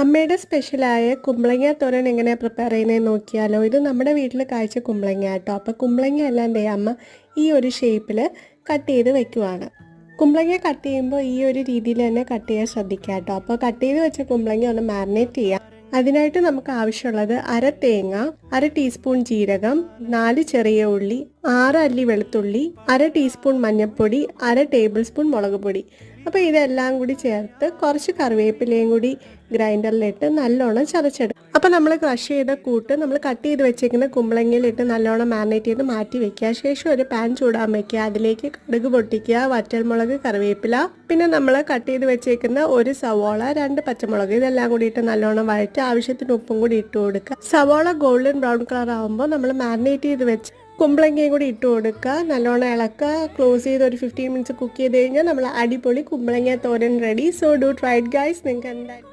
അമ്മയുടെ സ്പെഷ്യലായ കുമ്പളങ്ങ തോരൻ എങ്ങനെയാണ് പ്രിപ്പയർ ചെയ്യുന്നതെന്ന് നോക്കിയാലോ. ഇത് നമ്മുടെ വീട്ടിൽ കായ്ച്ച കുമ്പളങ്ങ കേട്ടോ. അപ്പോൾ കുമ്പളങ്ങ എല്ലാം ദേ അമ്മ ഈ ഒരു ഷേപ്പിൽ കട്ട് ചെയ്ത് വെക്കുവാണ്. കുമ്പളങ്ങ കട്ട് ചെയ്യുമ്പോൾ ഈ ഒരു രീതിയിൽ തന്നെ കട്ട് ചെയ്യാൻ ശ്രദ്ധിക്കുക കേട്ടോ. അപ്പോൾ കട്ട് ചെയ്ത് വെച്ച കുമ്പളങ്ങ ഒന്ന് മാരിനേറ്റ് ചെയ്യാം. അതിനായിട്ട് നമുക്ക് ആവശ്യമുള്ളത് അര തേങ്ങ, അര ടീസ്പൂൺ ജീരകം, 4 ചെറിയ ഉള്ളി, 6 അല്ലി വെളുത്തുള്ളി, അര ടീസ്പൂൺ മഞ്ഞൾപ്പൊടി, അര ടേബിൾ സ്പൂൺ മുളക് പൊടി. അപ്പോൾ ഇതെല്ലാം കൂടി ചേർത്ത് കുറച്ച് കറിവേപ്പിലയും കൂടി ഗ്രൈൻഡറിലിട്ട് നല്ലോണം ചതച്ചെടുക്കും. അപ്പോൾ നമ്മൾ ക്രഷ് ചെയ്ത കൂട്ട് നമ്മൾ കട്ട് ചെയ്ത് വെച്ചേക്കുന്ന കുമ്പളങ്ങയിലിട്ട് നല്ലോണം മാരിനേറ്റ് ചെയ്ത് മാറ്റി വെക്കുക. ശേഷം ഒരു പാൻ ചൂടാൻ വെക്കുക. അതിലേക്ക് കടുക് പൊട്ടിക്കുക, വറ്റൽമുളക്, കറിവേപ്പില, പിന്നെ നമ്മൾ കട്ട് ചെയ്ത് വെച്ചേക്കുന്ന ഒരു സവോള, 2 പച്ചമുളക്, ഇതെല്ലാം കൂടി ഇട്ട് നല്ലോണം വഴറ്റി ആവശ്യത്തിന് ഉപ്പും കൂടി ഇട്ട് കൊടുക്കുക. സവോള ഗോൾഡൻ ബ്രൗൺ കളർ ആകുമ്പോൾ നമ്മൾ മാരിനേറ്റ് ചെയ്ത് വെച്ച് കുമ്പളങ്ങയും കൂടി ഇട്ട് കൊടുക്കുക. നല്ലോണം ഇളക്കുക. ക്ലോസ് ചെയ്ത് ഒരു 15 മിനിറ്റ്സ് കുക്ക് ചെയ്ത് കഴിഞ്ഞാൽ നമ്മൾ അടിപൊളി കുമ്പളങ്ങ തോരൻ ready. So do try it guys. നിങ്ങൾക്ക് എന്തായാലും